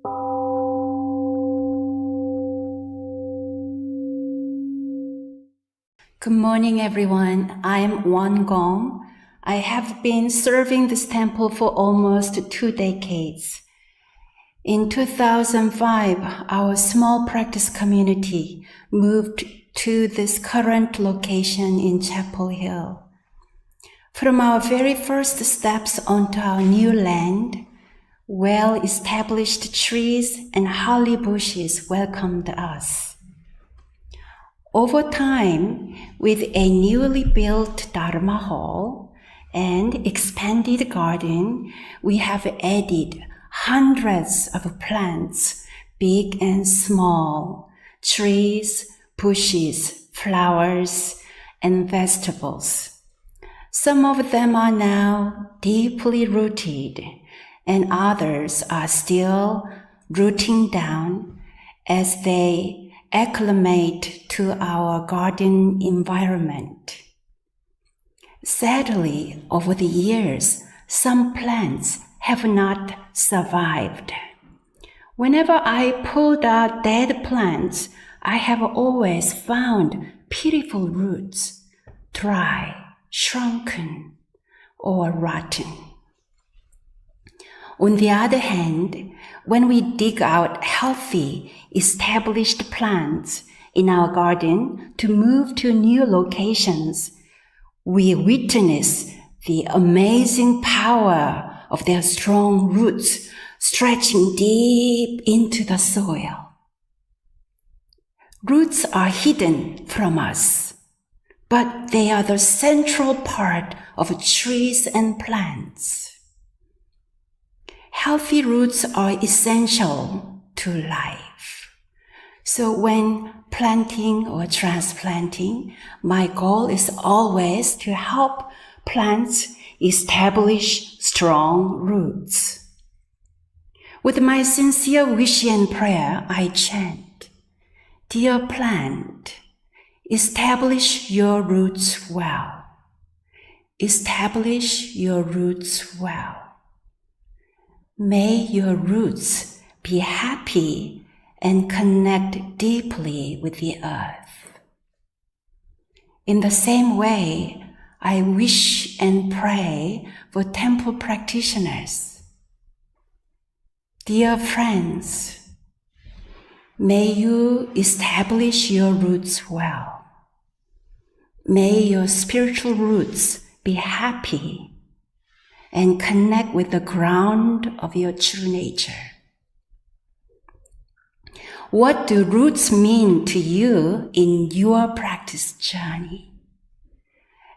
Good morning, everyone. I'm WonGong. I have been serving this temple for almost 2 decades. In 2005, our small practice community moved to this current location in Chapel Hill. From our very first steps onto our new land, well-established trees and holly bushes welcomed us. Over time, with a newly built Dharma hall and expanded garden, we have added hundreds of plants, big and small, trees, bushes, flowers, and vegetables. Some of them are now deeply rooted, and others are still rooting down as they acclimate to our garden environment. Sadly, over the years, some plants have not survived. Whenever I pulled out dead plants, I have always found pitiful roots, dry, shrunken, or rotten. On the other hand, when we dig out healthy, established plants in our garden to move to new locations, we witness the amazing power of their strong roots stretching deep into the soil. Roots are hidden from us, but they are the central part of trees and plants. Healthy roots are essential to life. So when planting or transplanting, my goal is always to help plants establish strong roots. With my sincere wish and prayer, I chant, "Dear plant, establish your roots well. Establish your roots well. May your roots be happy and connect deeply with the earth." In the same way, I wish and pray for temple practitioners. Dear friends, may you establish your roots well. May your spiritual roots be happy and connect with the ground of your true nature. What do roots mean to you in your practice journey?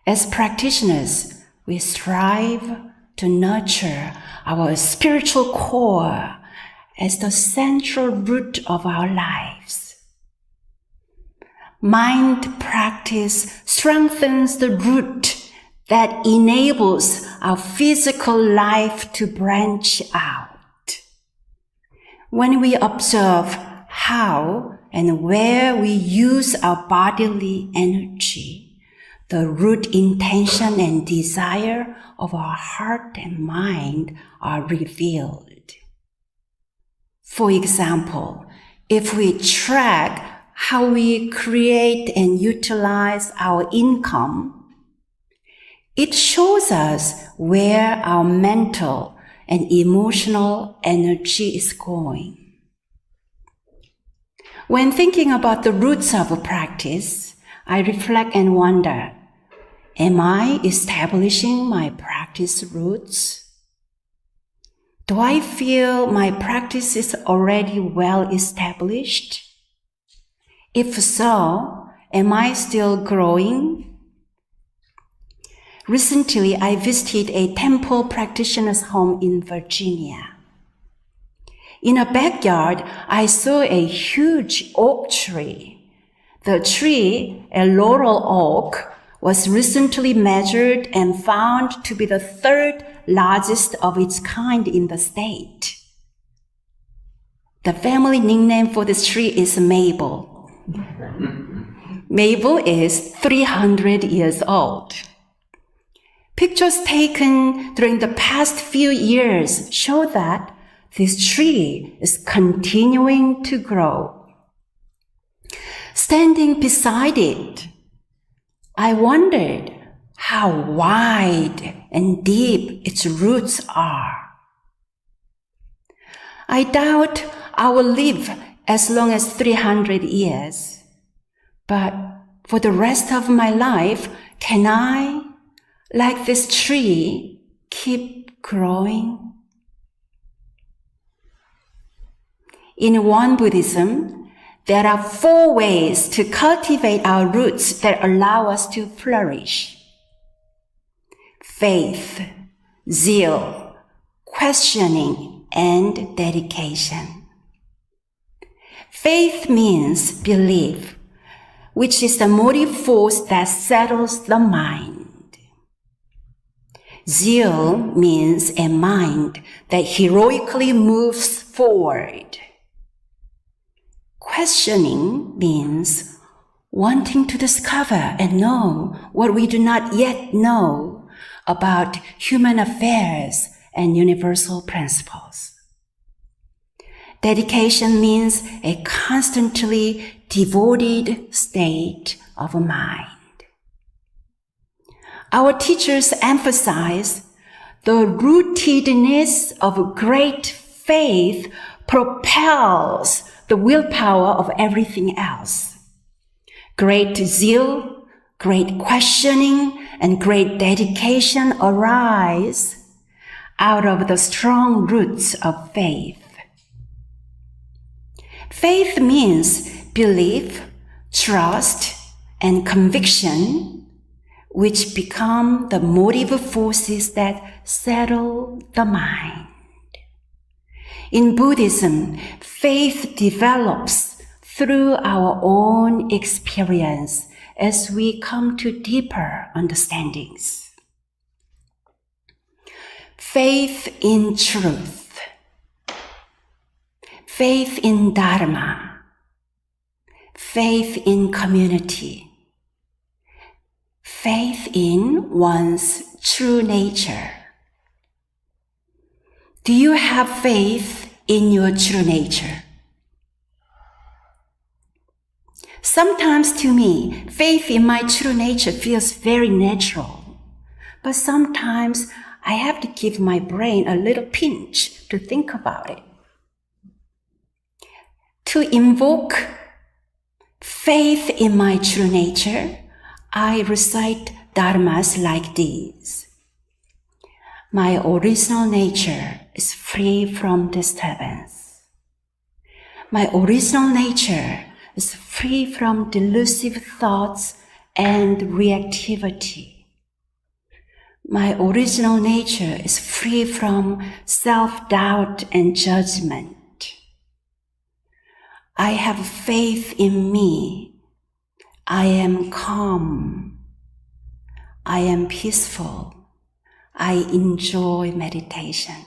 As practitioners, we strive to nurture our spiritual core as the central root of our lives. Mind practice strengthens the root that enables our physical life to branch out. When we observe how and where we use our bodily energy, the root intention and desire of our heart and mind are revealed. For example, if we track how we create and utilize our income, it shows us where our mental and emotional energy is going. When thinking about the roots of a practice, I reflect and wonder, am I establishing my practice roots? Do I feel my practice is already well established? If so, am I still growing? Recently, I visited a temple practitioner's home in Virginia. In a backyard, I saw a huge oak tree. The tree, a laurel oak, was recently measured and found to be the third largest of its kind in the state. The family nickname for this tree is Mabel. Mabel is 300 years old. Pictures taken during the past few years show that this tree is continuing to grow. Standing beside it, I wondered how wide and deep its roots are. I doubt I will live as long as 300 years, but for the rest of my life, can I, like this tree, keep growing? In Won Buddhism, there are 4 ways to cultivate our roots that allow us to flourish: faith, zeal, questioning, and dedication. Faith means belief, which is the motive force that settles the mind. Zeal means a mind that heroically moves forward. Questioning means wanting to discover and know what we do not yet know about human affairs and universal principles. Dedication means a constantly devoted state of mind. Our teachers emphasize the rootedness of great faith propels the willpower of everything else. Great zeal, great questioning, and great dedication arise out of the strong roots of faith. Faith means belief, trust, and conviction, which become the motive forces that settle the mind. In Buddhism, faith develops through our own experience as we come to deeper understandings. Faith in truth. Faith in Dharma, faith in community, faith in one's true nature. Do you have faith in your true nature? Sometimes to me, faith in my true nature feels very natural, but sometimes I have to give my brain a little pinch to think about it. To invoke faith in my true nature, I recite dharmas like these. My original nature is free from disturbance. My original nature is free from delusive thoughts and reactivity. My original nature is free from self-doubt and judgment. I have faith in me. I am calm. I am peaceful. I enjoy meditation.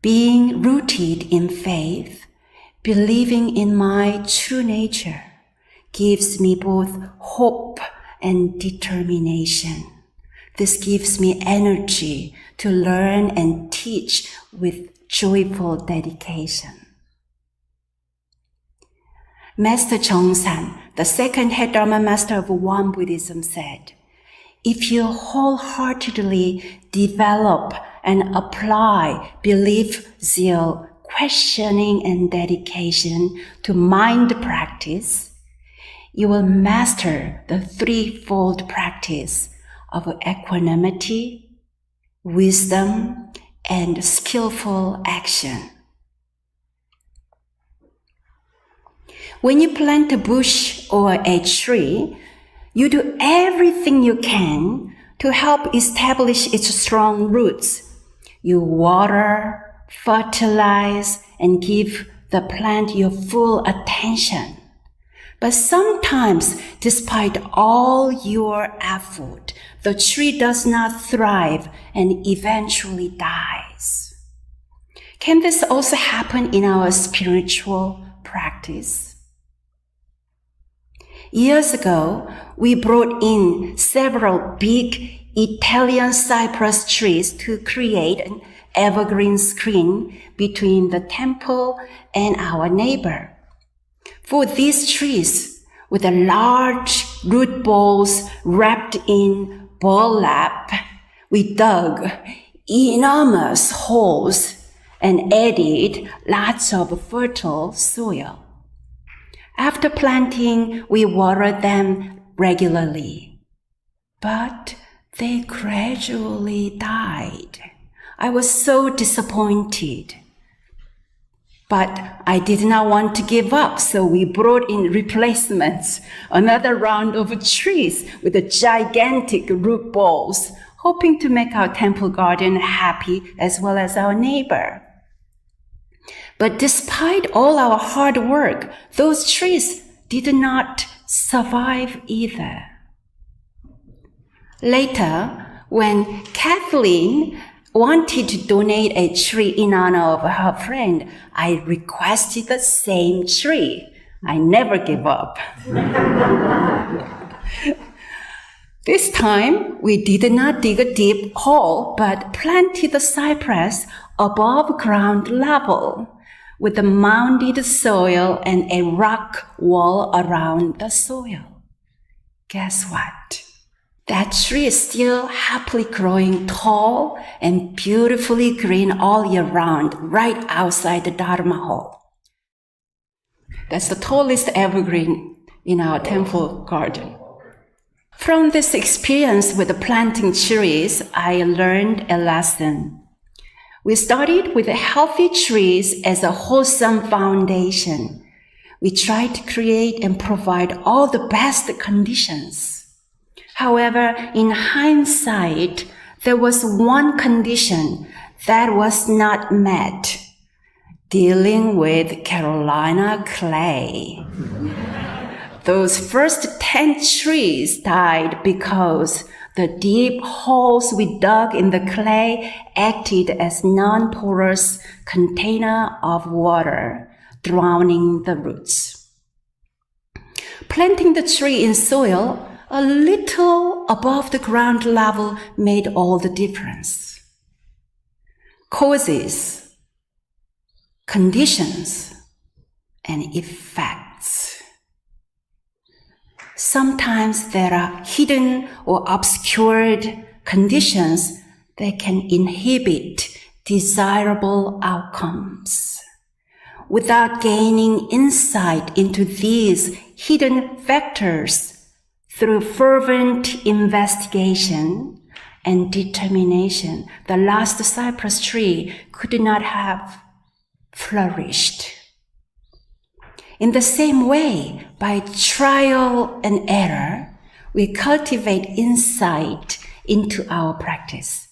Being rooted in faith, believing in my true nature, gives me both hope and determination. This gives me energy to learn and teach with joyful dedication. Master Chongsan, the second head Dharma master of Won Buddhism, said, if you wholeheartedly develop and apply belief, zeal, questioning, and dedication to mind practice, you will master the threefold practice of equanimity, wisdom, and skillful action. When you plant a bush or a tree, you do everything you can to help establish its strong roots. You water, fertilize, and give the plant your full attention. But sometimes, despite all your effort, the tree does not thrive and eventually dies. Can this also happen in our spiritual practice? Years ago, we brought in several big Italian cypress trees to create evergreen screen between the temple and our neighbor. For these trees, with the large root balls wrapped in burlap, we dug enormous holes and added lots of fertile soil. After planting, we watered them regularly, but they gradually died. I was so disappointed. But I did not want to give up, so we brought in replacements, another round of trees with the gigantic root balls, hoping to make our temple garden happy as well as our neighbor. But despite all our hard work, those trees did not survive either. Later, when Kathleen wanted to donate a tree in honor of her friend, I requested the same tree. I never give up. This time, we did not dig a deep hole, but planted the cypress above ground level with the mounded soil and a rock wall around the soil. Guess what? That tree is still happily growing tall and beautifully green all year round, right outside the Dharma hall. That's the tallest evergreen in our temple garden. From this experience with the planting trees, I learned a lesson. We started with the healthy trees as a wholesome foundation. We tried to create and provide all the best conditions. However, in hindsight, there was one condition that was not met: dealing with Carolina clay. Those first 10 trees died because the deep holes we dug in the clay acted as non-porous container of water, drowning the roots. Planting the tree in soil a little above the ground level made all the difference. Causes, conditions, and effects. Sometimes there are hidden or obscured conditions that can inhibit desirable outcomes. Without gaining insight into these hidden factors through fervent investigation and determination, the last cypress tree could not have flourished. In the same way, by trial and error, we cultivate insight into our practice.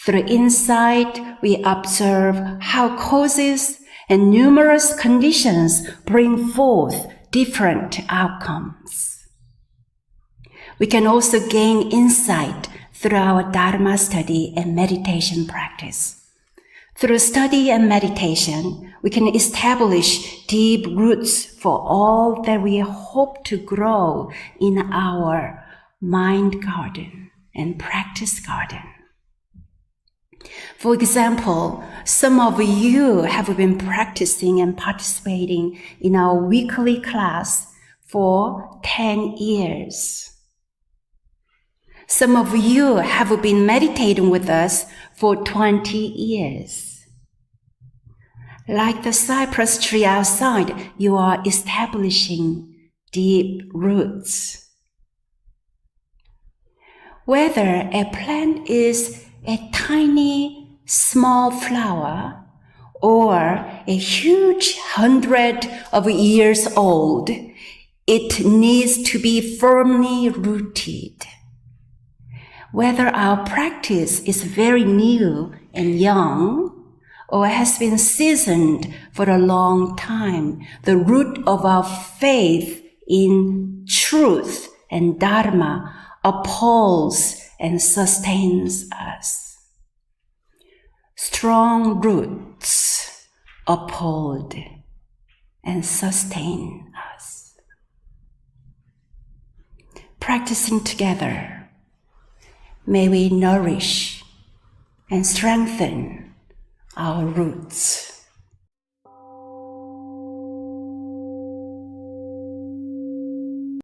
Through insight, we observe how causes and numerous conditions bring forth different outcomes. We can also gain insight through our Dharma study and meditation practice. Through study and meditation, we can establish deep roots for all that we hope to grow in our mind garden and practice garden. For example, some of you have been practicing and participating in our weekly class for 10 years. Some of you have been meditating with us for 20 years. Like the cypress tree outside, you are establishing deep roots. Whether a plant is a tiny, small flower or a huge 100 of years old, it needs to be firmly rooted. Whether our practice is very new and young, or has been seasoned for a long time, the root of our faith in truth and Dharma upholds and sustains us. Strong roots uphold and sustain us. Practicing together, may we nourish and strengthen our roots.